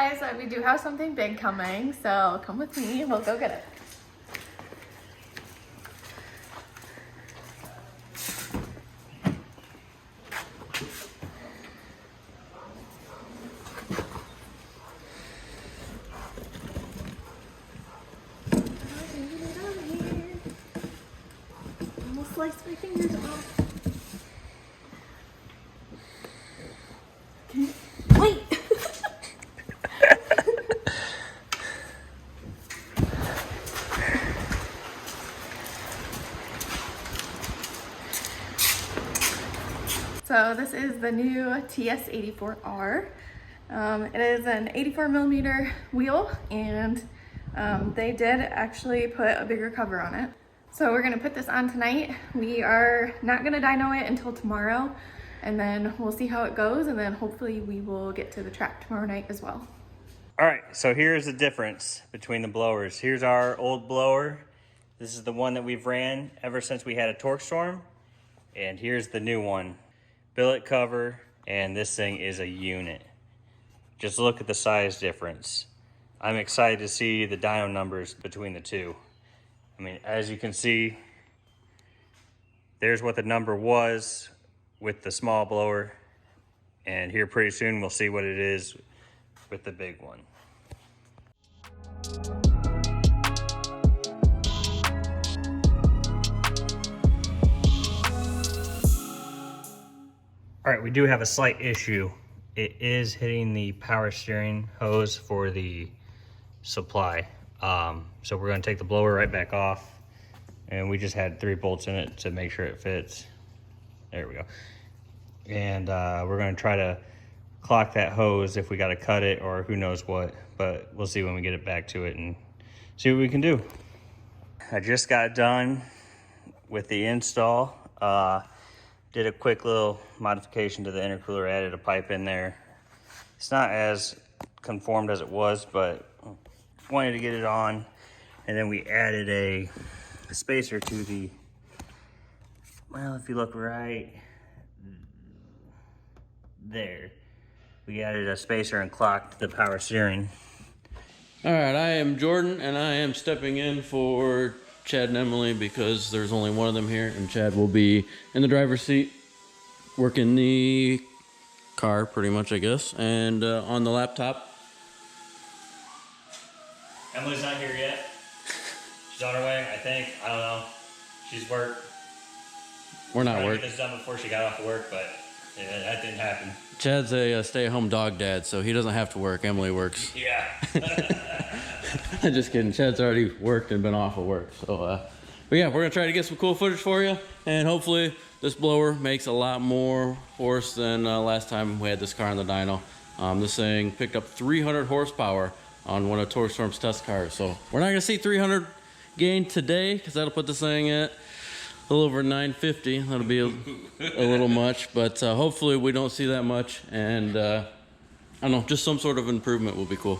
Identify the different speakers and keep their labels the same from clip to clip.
Speaker 1: guys, we do have something big coming, so come with me, we'll go get it. Almost sliced my fingers off. Wait! So this is the new TS84R. It is an 84mm wheel, and they did actually put a bigger cover on it. So we're gonna put this on tonight. We are not gonna dyno it until tomorrow, and then we'll see how it goes, and then hopefully we will get to the track tomorrow night as well.
Speaker 2: All right, so here's the difference between the blowers. Here's our old blower. This is the one that we've ran ever since we had a Torqstorm, and here's the new one. Billet cover, and this thing is a unit. Just look at the size difference. I'm excited to see the dyno numbers between the two. I mean, as you can see, there's what the number was with the small blower, and here pretty soon we'll see what it is with the big one. All right, we do have a slight issue. It is hitting the power steering hose for the supply. So we're gonna take the blower right back off, and we just had 3 bolts in it to make sure it fits. There we go. And we're gonna try to clock that hose if we gotta cut it or who knows what, but we'll see when we get it back to it and see what we can do. I just got done with the install. Did a quick little modification to the intercooler, added a pipe in there. It's not as conformed as it was, but wanted to get it on. And then we added a spacer to the, well, if you look right there, we added a spacer and clocked the power steering.
Speaker 3: All right, I am Jordan, and I am stepping in for Chad and Emily because there's only one of them here, and Chad will be in the driver's seat working the car pretty much, I guess, and on the laptop.
Speaker 2: Emily's not here yet. She's on her way, I think. I don't know. She's worked.
Speaker 3: We're not working.
Speaker 2: Get this done before she got off of work, but yeah, that didn't happen.
Speaker 3: Chad's a stay-at-home dog dad, so he doesn't have to work. Emily works.
Speaker 2: Yeah.
Speaker 3: Just kidding. Chad's already worked and been off of work. So, but yeah, we're gonna try to get some cool footage for you, and hopefully this blower makes a lot more horse than last time we had this car on the dyno. This thing picked up 300 horsepower on one of Torqstorm's test cars. So we're not gonna see 300 gain today, because that'll put this thing at a little over 950. That'll be a little much, but hopefully we don't see that much, and I don't know, just some sort of improvement will be cool.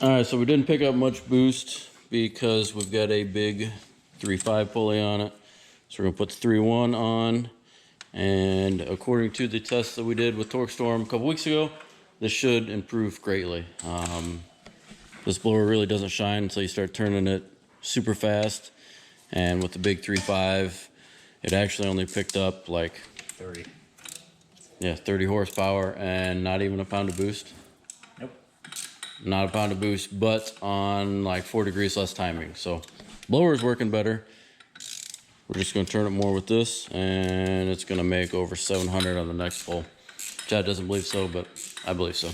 Speaker 3: All right, so we didn't pick up much boost because we've got a big 3.5 pulley on it. So we're gonna put the 3.1 on, and according to the test that we did with Torqstorm a couple weeks ago, this should improve greatly. This blower really doesn't shine until you start turning it super fast, and with the big 3.5, it actually only picked up like
Speaker 2: 30.
Speaker 3: Yeah, 30 horsepower and not even a pound of boost.
Speaker 2: Nope.
Speaker 3: Not a pound of boost, but on like 4 degrees less timing. So blower is working better. We're just gonna turn it more with this, and it's gonna make over 700 on the next pull. Chad doesn't believe so, but I believe so.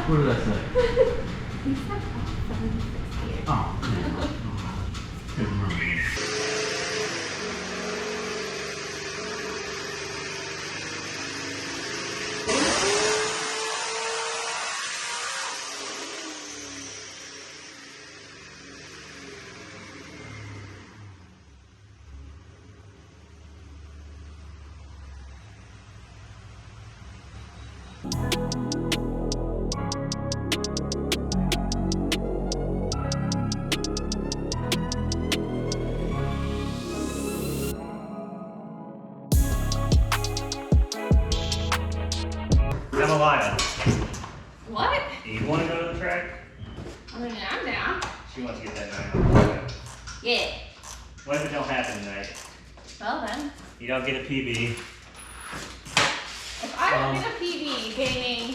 Speaker 3: What did I say? Oh, couldn't remember.
Speaker 2: Emelina,
Speaker 1: What?
Speaker 2: do you want to go to the track?
Speaker 1: I mean, I'm down.
Speaker 2: She wants to get that 9.
Speaker 1: Yeah.
Speaker 2: What if it don't happen tonight?
Speaker 1: Well then,
Speaker 2: You don't get a PB.
Speaker 1: if I don't get a PB gaining,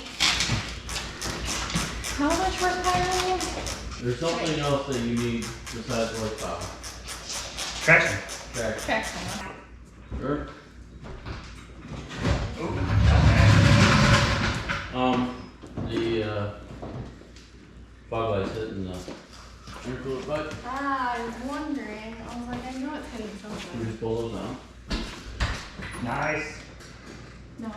Speaker 1: how much horsepower?
Speaker 3: There's something else that you need besides horsepower.
Speaker 2: Traction.
Speaker 3: Traction.
Speaker 1: Traction.
Speaker 3: Sure. The fog light's hitting the intercooler pipe.
Speaker 1: Ah, I was wondering. I was like, I know it's hitting
Speaker 3: Can we
Speaker 1: something.
Speaker 3: just pull those out?
Speaker 2: Nice.
Speaker 1: No.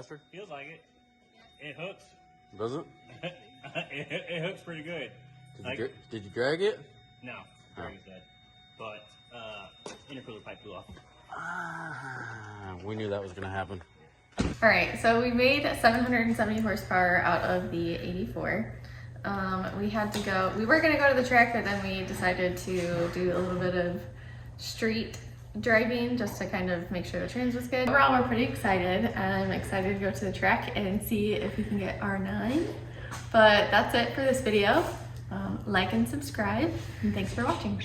Speaker 3: faster?
Speaker 2: Feels like it. It hooks.
Speaker 3: Does it?
Speaker 2: It hooks pretty good.
Speaker 3: Did you drag it?
Speaker 2: No, drag is dead. But intercooler pipe blew off.
Speaker 3: We knew that was gonna happen.
Speaker 1: All right, so we made 770 horsepower out of the 84. We had to go, we were gonna go to the track, but then we decided to do a little bit of street driving just to kind of make sure the trans was good. Overall, we're pretty excited. I'm excited to go to the track and see if we can get R9. But that's it for this video. Like and subscribe, and thanks for watching.